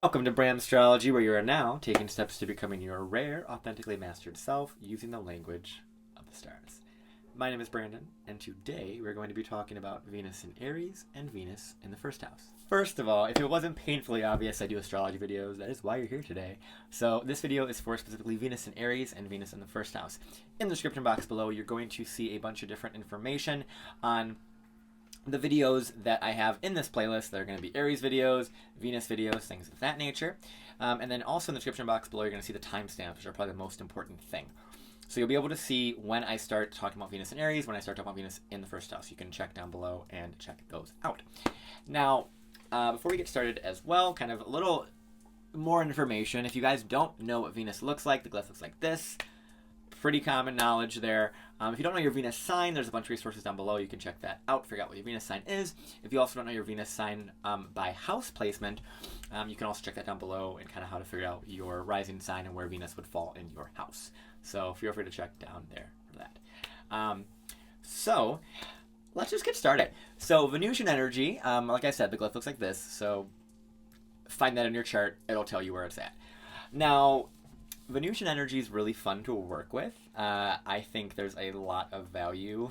Welcome to Bramstrology, where you are now taking steps to becoming your rare, authentically mastered self using the language of the stars. My name is Brandon, and today we're going to be talking about Venus in Aries and Venus in the first house. First of all, if it wasn't painfully obvious, I do astrology videos. That is why you're here today. So this video is for specifically Venus in Aries and Venus in the first house. In the description box below, you're going to see a bunch of different information on the videos that I have in this playlist. They're going to be Aries videos, Venus videos, things of that nature. And then also in the description box below, you're going to see the timestamps, which are probably the most important thing. So you'll be able to see when I start talking about Venus in Aries, when I start talking about Venus in the first house. You can check down below and check those out. Now, before we get started as well, kind of a little more information. If you guys don't know what Venus looks like, the glyph looks like this. Pretty common knowledge there. If you don't know your Venus sign, there's a bunch of resources down below. You can check that out, figure out what your Venus sign is. If you also don't know your Venus sign by house placement, you can also check that down below and kind of how to figure out your rising sign and where Venus would fall in your house. So feel free to check down there for that. So let's just get started. So Venusian energy, like I said, the glyph looks like this. So find that in your chart. It'll tell you where it's at. Now, Venusian energy is really fun to work with. I think there's a lot of value,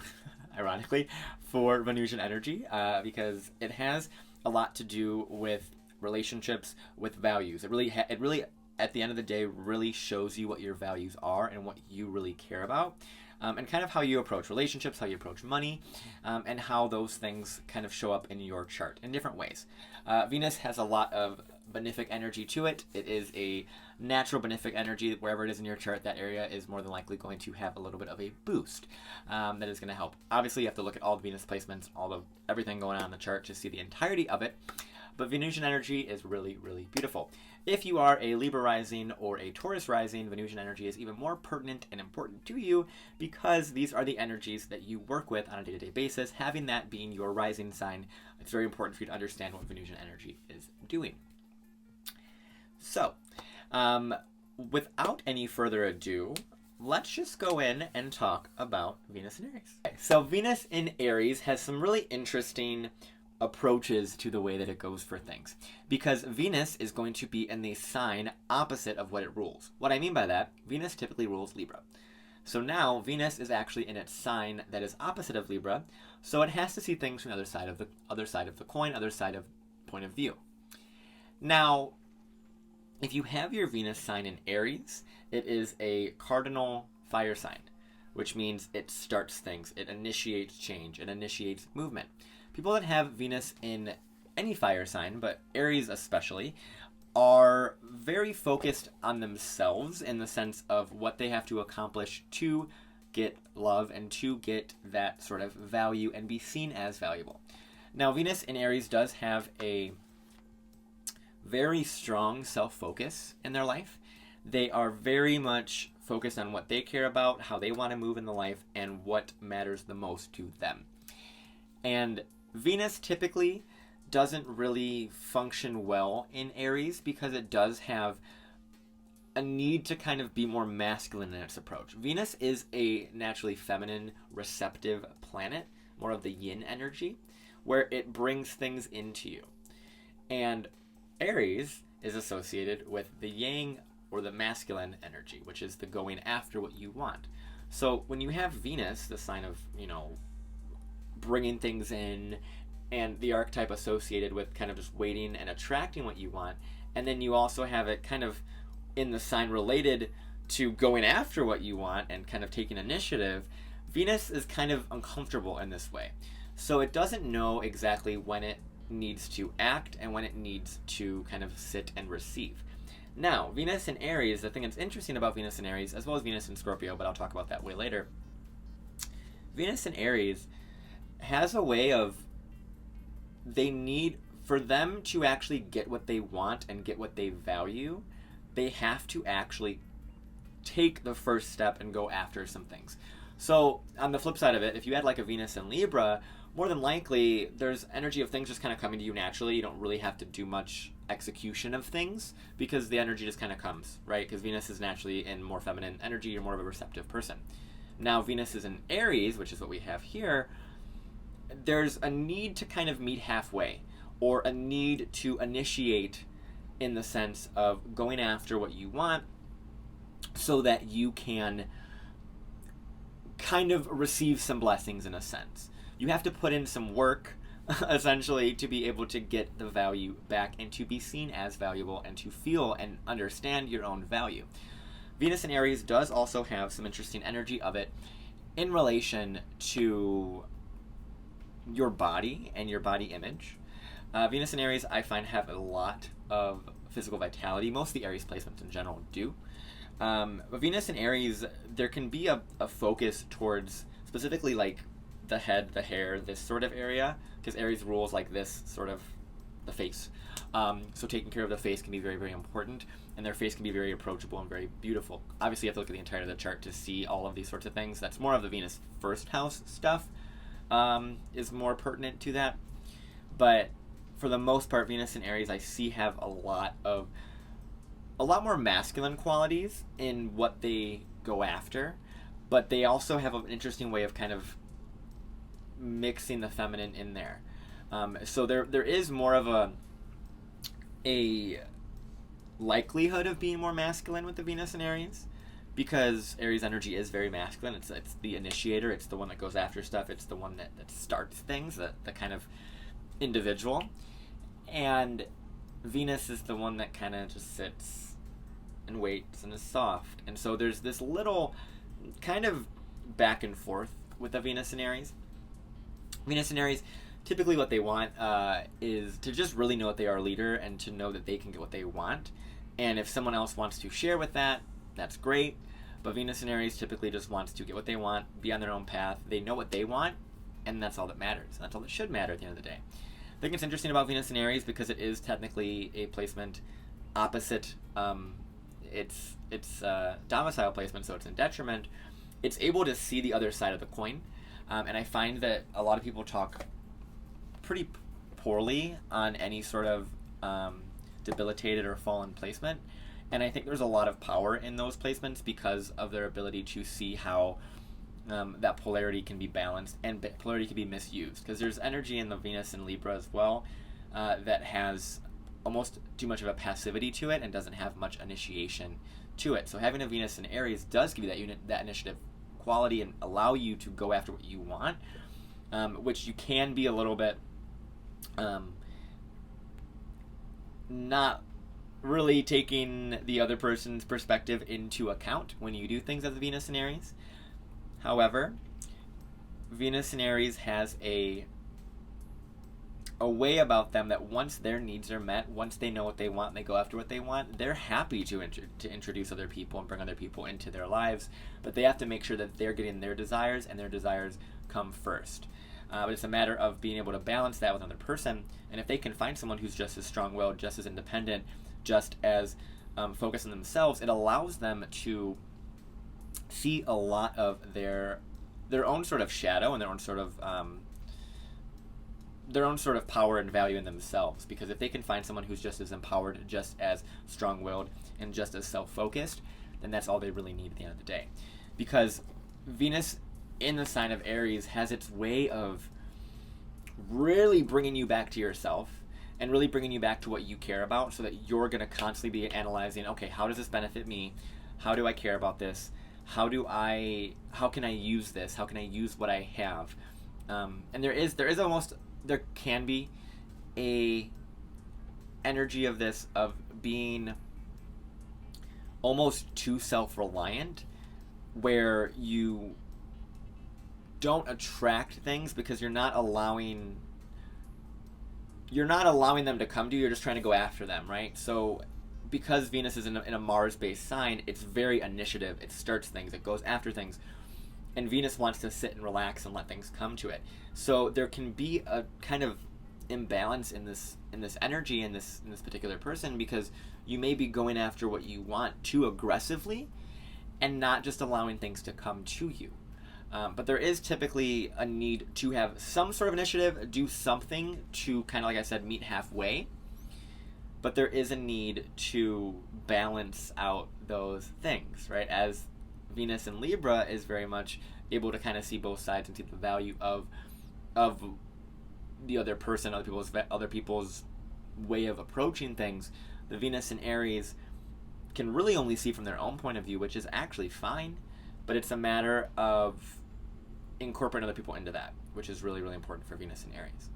ironically, for Venusian energy because it has a lot to do with relationships, with values. It really, at the end of the day, really shows you what your values are and what you really care about. And kind of how you approach relationships, how you approach money, and how those things kind of show up in your chart in different ways. Venus has a lot of benefic energy to it. It is a natural benefic energy. Wherever it is in your chart, that area is more than likely going to have a little bit of a boost that is going to help. Obviously, you have to look at all the Venus placements, everything going on in the chart to see the entirety of it. But Venusian energy is really, really beautiful. If you are a Libra rising or a Taurus rising, Venusian energy is even more pertinent and important to you because these are the energies that you work with on a day-to-day basis. Having that being your rising sign, it's very important for you to understand what Venusian energy is doing. So, without any further ado, let's just go in and talk about Venus in Aries. Okay, so Venus in Aries has some really interesting approaches to the way that it goes for things because Venus is going to be in the sign opposite of what it rules. What I mean by that, Venus typically rules Libra. So now Venus is actually in its sign that is opposite of Libra, so it has to see things from the other side of the coin, other side of point of view. Now, if you have your Venus sign in Aries, it is a cardinal fire sign, which means it starts things, it initiates change, it initiates movement. People that have Venus in any fire sign, but Aries especially, are very focused on themselves in the sense of what they have to accomplish to get love and to get that sort of value and be seen as valuable. Now, Venus in Aries does have a very strong self-focus in their life. They are very much focused on what they care about, how they want to move in the life, and what matters the most to them. And Venus typically doesn't really function well in Aries because it does have a need to kind of be more masculine in its approach. Venus is a naturally feminine, receptive planet, more of the yin energy, where it brings things into you. And Aries is associated with the yang or the masculine energy, which is the going after what you want. So when you have Venus, the sign of, bringing things in, and the archetype associated with kind of just waiting and attracting what you want, and then you also have it kind of in the sign related to going after what you want and kind of taking initiative, Venus is kind of uncomfortable in this way. So it doesn't know exactly when it needs to act and when it needs to kind of sit and receive. Now, Venus in Aries, the thing that's interesting about Venus in Aries, as well as Venus in Scorpio, but I'll talk about that way later, Venus in Aries has a way of, they need, for them to actually get what they want and get what they value, they have to actually take the first step and go after some things. So on the flip side of it, if you had like a Venus in Libra, more than likely there's energy of things just kind of coming to you naturally. You don't really have to do much execution of things because the energy just kind of comes, right? Because Venus is naturally in more feminine energy. You're more of a receptive person. Now Venus is in Aries, which is what we have here. There's a need to kind of meet halfway, or a need to initiate in the sense of going after what you want so that you can kind of receive some blessings in a sense. You have to put in some work essentially to be able to get the value back and to be seen as valuable and to feel and understand your own value. Venus in Aries does also have some interesting energy of it in relation to your body and your body image. Venus in Aries, I find, have a lot of physical vitality. Most of the Aries placements in general do. But Venus in Aries, there can be a focus towards specifically like the head, the hair, this sort of area, because Aries rules like this sort of the face. So taking care of the face can be very, very important, and their face can be very approachable and very beautiful. Obviously, you have to look at the entirety of the chart to see all of these sorts of things. That's more of the Venus first house stuff, is more pertinent to that. But for the most part, Venus in Aries I see have a lot more masculine qualities in what they go after, but they also have an interesting way of kind of mixing the feminine in there. So there is more of a likelihood of being more masculine with the Venus in Aries, because Aries energy is very masculine. It's the initiator. It's the one that goes after stuff. It's the one that starts things, the kind of individual. And Venus is the one that kind of just sits and waits and is soft. And so there's this little kind of back and forth with the Venus in Aries. Venus in Aries, typically what they want is to just really know that they are a leader and to know that they can get what they want. And if someone else wants to share with that, that's great. But Venus in Aries typically just wants to get what they want, be on their own path. They know what they want, and that's all that matters. And that's all that should matter at the end of the day. I think it's interesting about Venus in Aries because it is technically a placement opposite its domicile placement, so it's in detriment. It's able to see the other side of the coin, and I find that a lot of people talk pretty poorly on any sort of debilitated or fallen placement, and I think there's a lot of power in those placements because of their ability to see how that polarity can be balanced and polarity can be misused, because there's energy in the Venus and Libra as well that has almost too much of a passivity to it and doesn't have much initiation to it. So having a Venus in Aries does give you that initiative quality and allow you to go after what you want, which you can be a little bit not really taking the other person's perspective into account when you do things as a Venus in Aries. However, Venus in Aries has a way about them that once their needs are met, once they know what they want and they go after what they want, they're happy to introduce other people and bring other people into their lives, but they have to make sure that they're getting their desires and their desires come first. But it's a matter of being able to balance that with another person, and if they can find someone who's just as strong-willed, just as independent, just as focused on themselves, it allows them to see a lot of their own sort of shadow and their own sort of power and value in themselves. Because if they can find someone who's just as empowered, just as strong-willed, and just as self-focused, then that's all they really need at the end of the day. Because Venus in the sign of Aries has its way of really bringing you back to yourself and really bringing you back to what you care about, so that you're going to constantly be analyzing, okay, how does this benefit me? How do I care about this? How can I use this? How can I use what I have? And there can be a energy of this, of being almost too self-reliant, where you don't attract things because you're not allowing them to come to you. You're just trying to go after them, right? So because Venus is in a Mars-based sign, it's very initiative. It starts things. It goes after things. And Venus wants to sit and relax and let things come to it. So there can be a kind of imbalance in this energy in this particular person, because you may be going after what you want too aggressively and not just allowing things to come to you. But there is typically a need to have some sort of initiative, do something to kind of, like I said, meet halfway. But there is a need to balance out those things, right? As Venus in Libra is very much able to kind of see both sides and see the value of the other person, other people's way of approaching things. the Venus in Aries can really only see from their own point of view, which is actually fine, but it's a matter of incorporating other people into that, which is really, really important for Venus in Aries.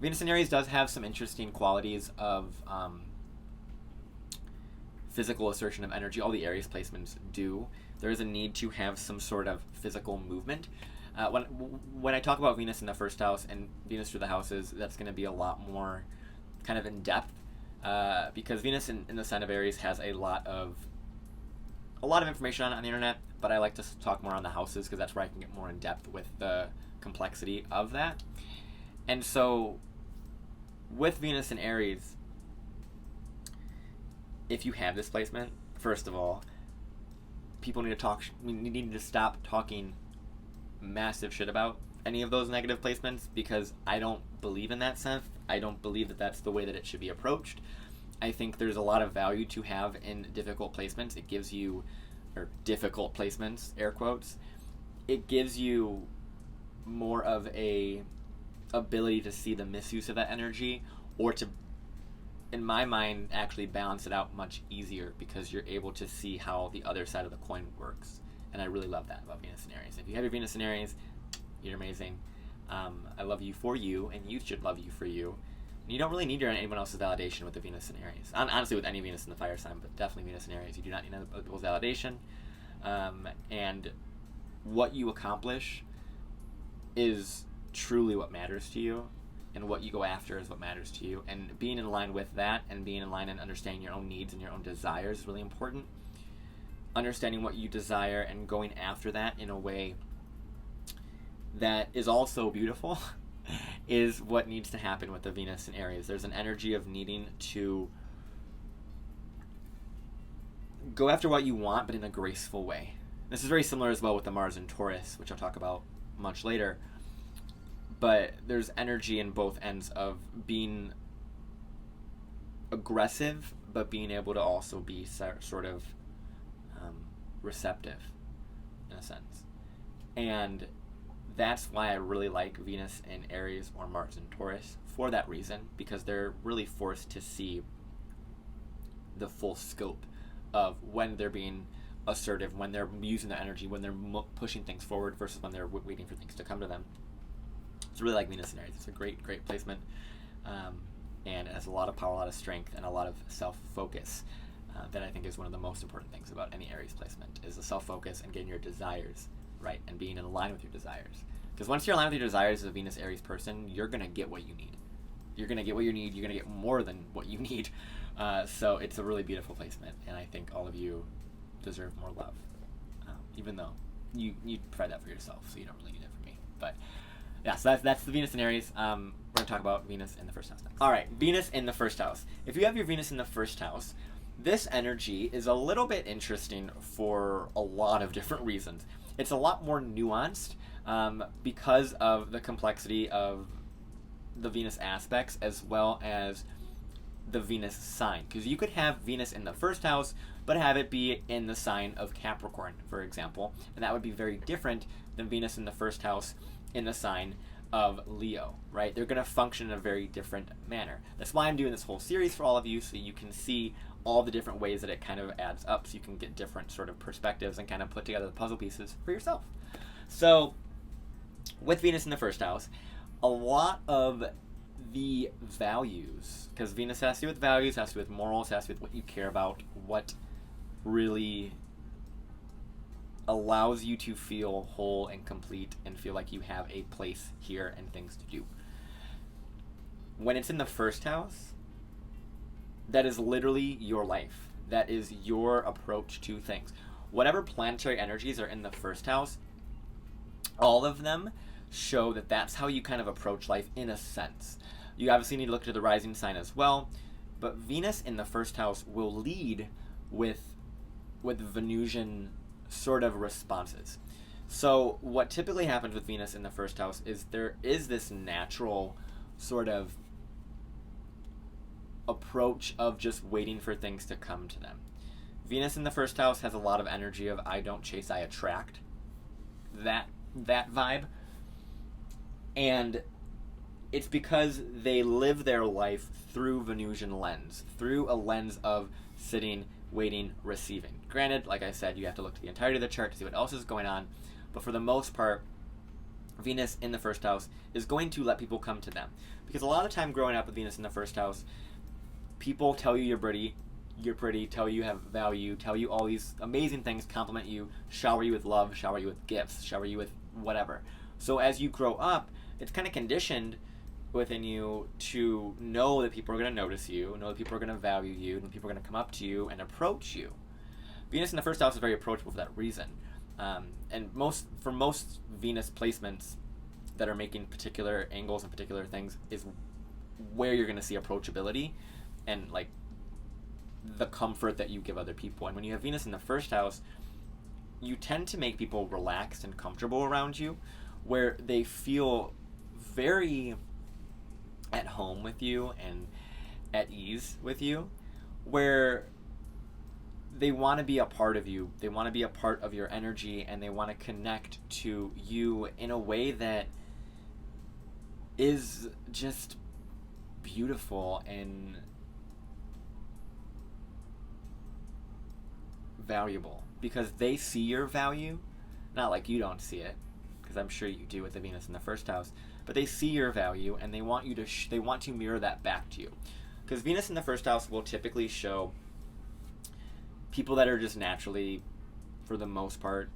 Venus in Aries does have some interesting qualities of physical assertion of energy. All the Aries placements do. There is a need to have some sort of physical movement. When I talk about Venus in the first house and Venus through the houses, that's going to be a lot more kind of in depth, because Venus in the sign of Aries has a lot of information on the internet, but I like to talk more on the houses because that's where I can get more in depth with the complexity of that. And so with Venus in Aries, if you have this placement, first of all, people need to stop talking massive shit about any of those negative placements, because I don't believe in that sense. I don't believe that that's the way that it should be approached. I think there's a lot of value to have in difficult placements. It gives you, or difficult placements, air quotes, it gives you more of a ability to see the misuse of that energy, or to, in my mind, actually balance it out much easier, because you're able to see how the other side of the coin works. And I really love that about Venus in Aries. If you have your Venus in Aries, you're amazing. I love you for you, and you should love you for you. And you don't really need anyone else's validation with the Venus in Aries. Honestly, with any Venus in the fire sign, but definitely Venus in Aries. You do not need other people's validation. And what you accomplish is truly what matters to you, and what you go after is what matters to you. And being in line with that, and being in line and understanding your own needs and your own desires is really important. Understanding what you desire and going after that in a way that is also beautiful is what needs to happen with the Venus in Aries. There's an energy of needing to go after what you want, but in a graceful way. This is very similar as well with the Mars in Taurus, which I'll talk about much later. But there's energy in both ends of being aggressive, but being able to also be sort of receptive, in a sense. And that's why I really like Venus in Aries or Mars in Taurus, for that reason, because they're really forced to see the full scope of when they're being assertive, when they're using the energy, when they're pushing things forward versus when they're waiting for things to come to them. It's really like Venus in Aries. It's a great, great placement, and it has a lot of power, a lot of strength, and a lot of self-focus. That I think is one of the most important things about any Aries placement, is the self-focus and getting your desires right and being in line with your desires. Because once you're in line with your desires as a Venus Aries person, you're going to get what you need. You're going to get what you need. You're going to get more than what you need. So it's a really beautiful placement, and I think all of you deserve more love, even though you provide that for yourself, so you don't really need it from me. But yeah, so that's the Venus in Aries. We're going to talk about Venus in the first house next. All right, Venus in the first house. If you have your Venus in the first house, this energy is a little bit interesting for a lot of different reasons. It's a lot more nuanced because of the complexity of the Venus aspects, as well as the Venus sign. Because you could have Venus in the first house, but have it be in the sign of Capricorn, for example. And that would be very different than Venus in the first house in the sign of Leo, right? They're going to function in a very different manner. That's why I'm doing this whole series for all of you, so you can see all the different ways that it kind of adds up, so you can get different sort of perspectives and kind of put together the puzzle pieces for yourself. So with Venus in the first house, a lot of the values, because Venus has to do with values, has to do with morals, has to do with what you care about, what really allows you to feel whole and complete and feel like you have a place here and things to do. When it's in the first house, that is literally your life. That is your approach to things. Whatever planetary energies are in the first house, all of them show that that's how you kind of approach life in a sense. You obviously need to look to the rising sign as well, but Venus in the first house will lead with Venusian sort of responses. So what typically happens with Venus in the first house is there is this natural sort of approach of just waiting for things to come to them. Venus in the first house has a lot of energy of I don't chase, I attract. That vibe. And it's because they live their life through Venusian lens, through a lens of sitting, waiting, receiving. Granted, like I said, you have to look to the entirety of the chart to see what else is going on, but for the most part, Venus in the first house is going to let people come to them. Because a lot of time growing up with Venus in the first house, people tell you you're pretty, tell you have value, tell you all these amazing things, compliment you, shower you with love, shower you with gifts, shower you with whatever. So as you grow up, it's kind of conditioned within you to know that people are going to notice you, know that people are going to value you, and people are going to come up to you and approach you. Venus in the first house is very approachable for that reason. And for most Venus placements that are making particular angles and particular things is where you're going to see approachability and like the comfort that you give other people. And when you have Venus in the first house, you tend to make people relaxed and comfortable around you, where they feel very at home with you and at ease with you, where they want to be a part of you, they want to be a part of your energy, and they want to connect to you in a way that is just beautiful and valuable, because they see your value, not like you don't see it, because I'm sure you do with the Venus in the first house, but they see your value and they want you to they want to mirror that back to you, because Venus in the first house will typically show people that are just naturally, for the most part,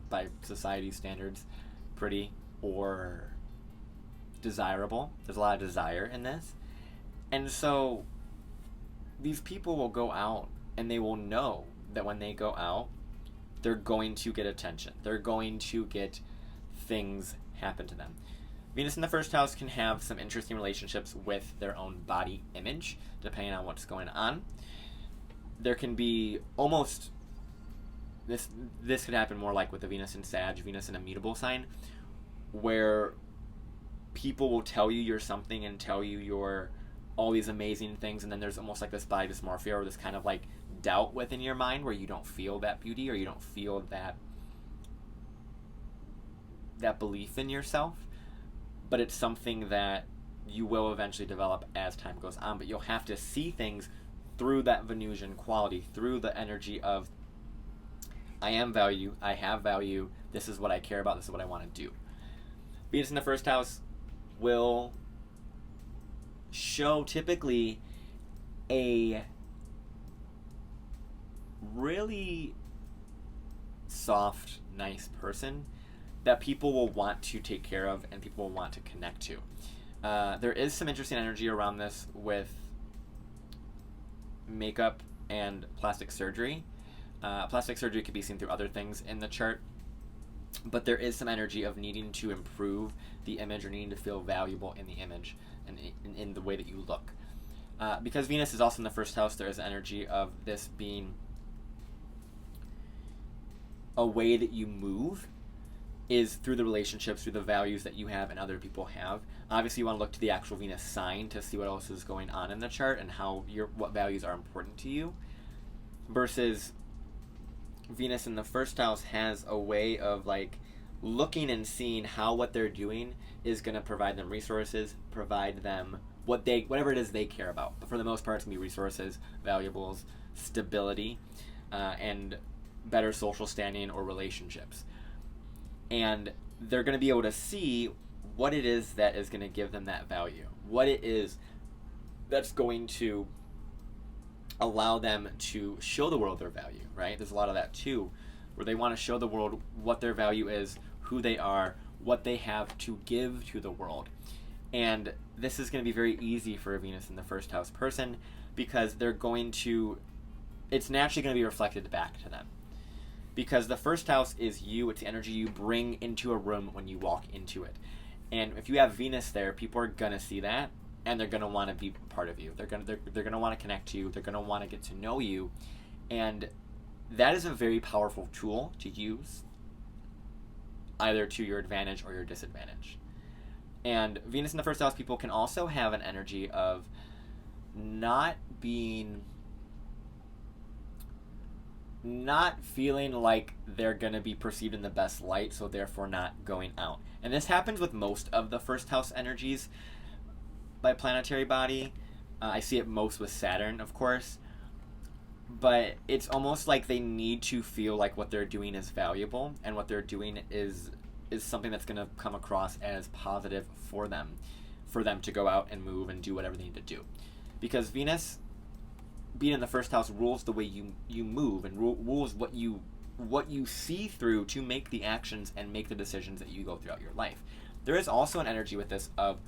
by society standards, pretty or desirable. There's a lot of desire in this. And so these people will go out and they will know that when they go out, they're going to get attention. They're going to get things happen to them. Venus in the first house can have some interesting relationships with their own body image, depending on what's going on. There can be almost this could happen more like with the Venus in Sag, Venus in a mutable sign, where people will tell you you're something and tell you you're all these amazing things, and then there's almost like this body dysmorphia or this kind of like doubt within your mind where you don't feel that beauty or you don't feel that belief in yourself, but it's something that you will eventually develop as time goes on. But you'll have to see things through that Venusian quality, through the energy of I am value, I have value, this is what I care about, this is what I want to do. Venus in the first house will show typically a really soft, nice person that people will want to take care of and people will want to connect to. There is some interesting energy around this with makeup and plastic surgery. Plastic surgery could be seen through other things in the chart, but there is some energy of needing to improve the image or needing to feel valuable in the image and in the way that you look. Because Venus is also in the first house, there is energy of this being a way that you move is through the relationships, through the values that you have and other people have. Obviously, you want to look to the actual Venus sign to see what else is going on in the chart and how what values are important to you. Versus Venus in the first house has a way of like looking and seeing how what they're doing is going to provide them resources, provide them whatever it is they care about. But for the most part, it's going to be resources, valuables, stability, and better social standing or relationships. And they're going to be able to see what it is that is going to give them that value, what it is that's going to allow them to show the world their value, right? There's a lot of that too, where they want to show the world what their value is, who they are, what they have to give to the world. And this is going to be very easy for a Venus in the first house person, because it's naturally going to be reflected back to them. Because the first house is you, it's the energy you bring into a room when you walk into it. And if you have Venus there, people are going to see that, and they're going to want to be part of you. They're going to want to connect to you. They're going to want to get to know you. And that is a very powerful tool to use, either to your advantage or your disadvantage. And Venus in the first house people can also have an energy of not feeling like they're going to be perceived in the best light, so therefore not going out. And this happens with most of the first house energies by planetary body. I see it most with Saturn, of course. But it's almost like they need to feel like what they're doing is valuable, and what they're doing is something that's going to come across as positive for them to go out and move and do whatever they need to do. Because Venus, being in the first house, rules the way you move, and rules what you see through to make the actions and make the decisions that you go throughout your life. There is also an energy with this of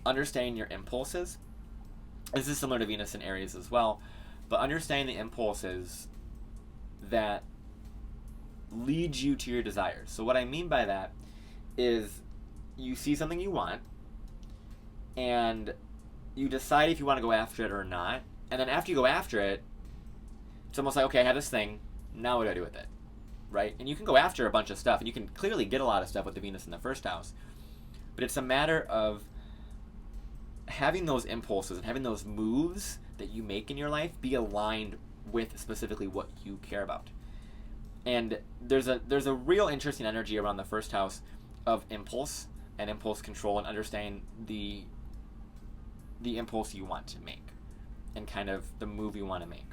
understanding your impulses. This is similar to Venus in Aries as well, but understanding the impulses that lead you to your desires. So what I mean by that is you see something you want, and you decide if you want to go after it or not, and then after you go after it, it's almost like, okay, I have this thing, now what do I do with it, right? And you can go after a bunch of stuff, and you can clearly get a lot of stuff with the Venus in the first house, but it's a matter of having those impulses and having those moves that you make in your life be aligned with specifically what you care about. And there's a real interesting energy around the first house of impulse and impulse control, and understanding the impulse you want to make and kind of the move you want to make.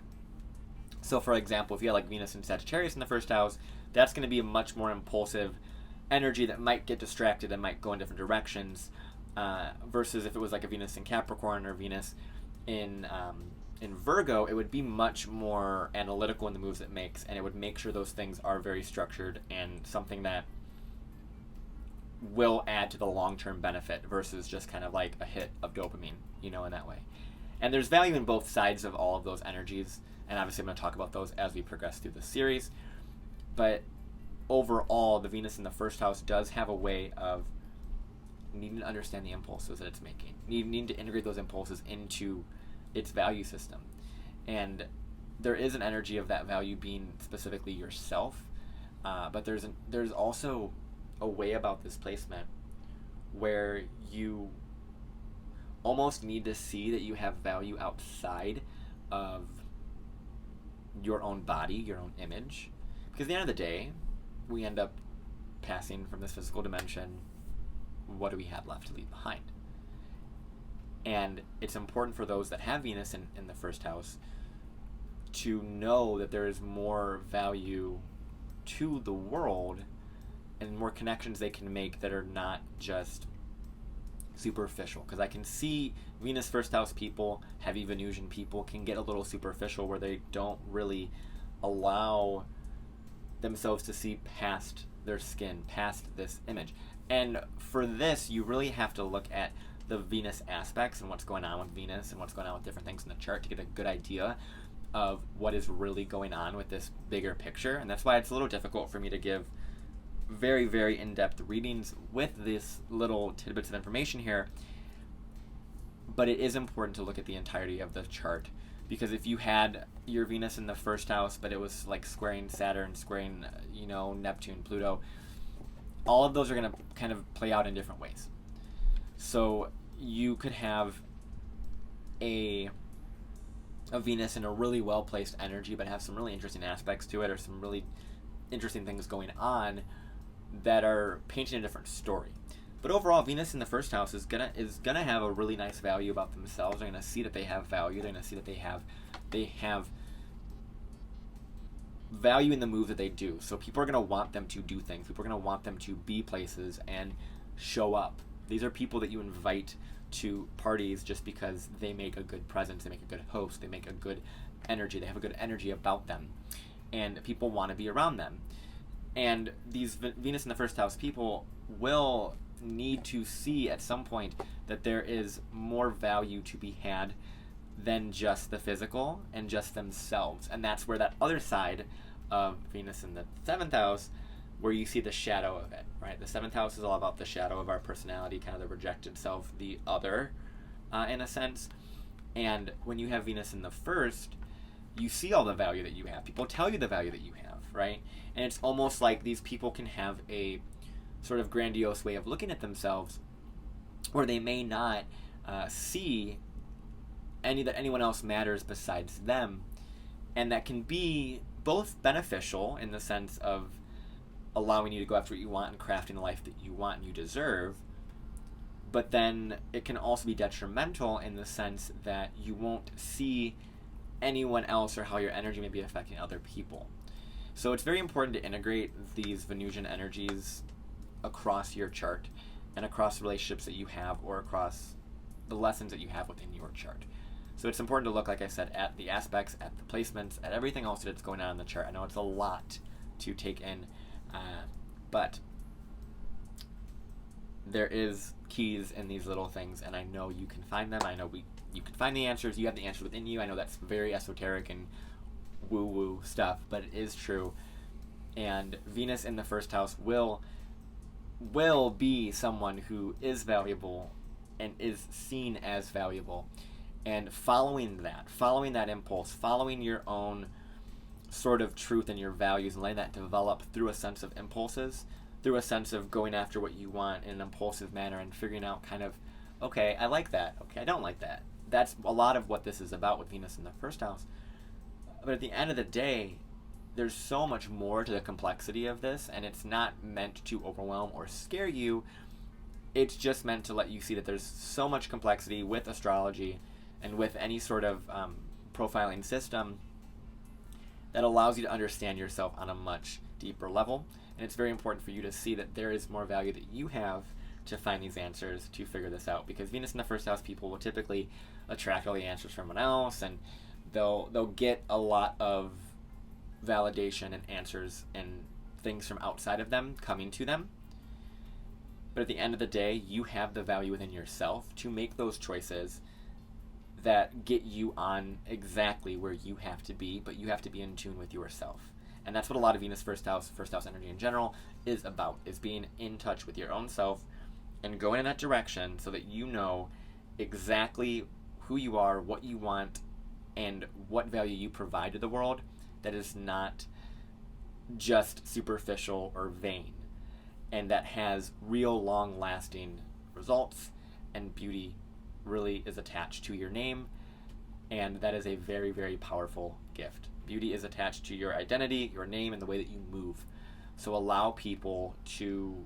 So for example, if you had like Venus and Sagittarius in the first house, that's going to be a much more impulsive energy that might get distracted and might go in different directions, versus if it was like a Venus in Capricorn or Venus in Virgo, it would be much more analytical in the moves it makes, and it would make sure those things are very structured and something that will add to the long-term benefit versus just kind of like a hit of dopamine, in that way. And there's value in both sides of all of those energies, and obviously I'm going to talk about those as we progress through the series. But overall, the Venus in the first house does have a way of needing to understand the impulses that it's making, needing to integrate those impulses into its value system. And there is an energy of that value being specifically yourself, but there's also a way about this placement where you almost need to see that you have value outside of your own body, your own image. Because at the end of the day, we end up passing from this physical dimension. What do we have left to leave behind? And it's important for those that have Venus in the first house to know that there is more value to the world and more connections they can make that are not just superficial. Because I can see Venus first house people, heavy Venusian people, can get a little superficial where they don't really allow themselves to see past their skin, past this image. And for this, you really have to look at the Venus aspects and what's going on with Venus and what's going on with different things in the chart to get a good idea of what is really going on with this bigger picture. And that's why it's a little difficult for me to give very, very in-depth readings with this little tidbits of information here. But it is important to look at the entirety of the chart, because if you had your Venus in the first house, but it was like squaring Saturn, squaring, Neptune, Pluto, all of those are going to kind of play out in different ways. So you could have a Venus in a really well-placed energy, but have some really interesting aspects to it, or some really interesting things going on that are painting a different story. But overall, Venus in the first house is gonna have a really nice value about themselves. They're gonna see that they have value. They're gonna see that they have value in the move that they do. So people are gonna want them to do things. People are gonna want them to be places and show up. These are people that you invite to parties just because they make a good presence, they make a good host, they make a good energy, they have a good energy about them, and people want to be around them. And these Venus in the first house people will need to see at some point that there is more value to be had than just the physical and just themselves. And that's where that other side of Venus in the 7th house, where you see the shadow of it, right? The 7th house is all about the shadow of our personality, kind of the rejected self, the other, in a sense. And when you have Venus in the first, you see all the value that you have. People tell you the value that you have, right? And it's almost like these people can have a sort of grandiose way of looking at themselves, where they may not see that anyone else matters besides them. And that can be both beneficial in the sense of allowing you to go after what you want and crafting the life that you want and you deserve, but then it can also be detrimental in the sense that you won't see anyone else or how your energy may be affecting other people. So it's very important to integrate these Venusian energies across your chart and across the relationships that you have or across the lessons that you have within your chart. So it's important to look, like I said, at the aspects, at the placements, at everything else that's going on in the chart. I know it's a lot to take in, but there is keys in these little things, and I know you can find them. I know you can find the answers. You have the answers within you. I know that's very esoteric and woo-woo stuff, but it is true. And Venus in the first house will be someone who is valuable and is seen as valuable. And following that impulse, following your own sort of truth and your values and letting that develop through a sense of impulses, through a sense of going after what you want in an impulsive manner and figuring out kind of, okay, I like that, okay, I don't like that. That's a lot of what this is about with Venus in the first house. But at the end of the day, there's so much more to the complexity of this, and it's not meant to overwhelm or scare you. It's just meant to let you see that there's so much complexity with astrology and with any sort of profiling system that allows you to understand yourself on a much deeper level. And it's very important for you to see that there is more value that you have to find these answers, to figure this out. Because Venus in the first house people will typically attract all the answers from someone else, and they'll get a lot of validation and answers and things from outside of them coming to them. But at the end of the day, you have the value within yourself to make those choices that get you on exactly where you have to be, but you have to be in tune with yourself. And that's what a lot of Venus first house energy in general is about, is being in touch with your own self and going in that direction so that you know exactly who you are, what you want, and what value you provide to the world that is not just superficial or vain, and that has real long-lasting results, and beauty really is attached to your name, and that is a very, very powerful gift. Beauty is attached to your identity, your name, and the way that you move. So allow people to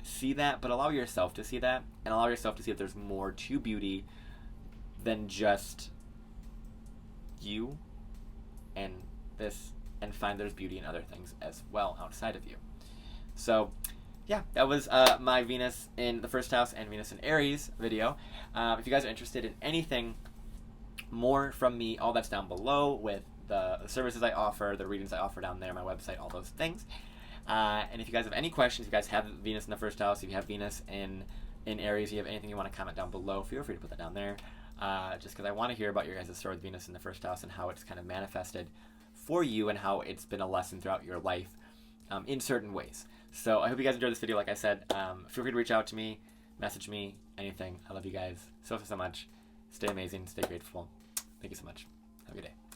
see that, but allow yourself to see that, and allow yourself to see that there's more to beauty than just you and this, and find there's beauty in other things as well outside of you. So yeah, that was my Venus in the first house and Venus in Aries video. If you guys are interested in anything more from me, all that's down below with the services I offer, the readings I offer down there, my website, all those things. And if you guys have any questions, if you guys have Venus in the first house, if you have Venus in Aries, if you have anything you want to comment down below, feel free to put that down there. Just because I want to hear about your guys' story with Venus in the first house and how it's kind of manifested for you and how it's been a lesson throughout your life in certain ways. So I hope you guys enjoyed this video. Like I said, feel free to reach out to me, message me, anything. I love you guys so much. Stay amazing, stay grateful. Thank you so much. Have a good day.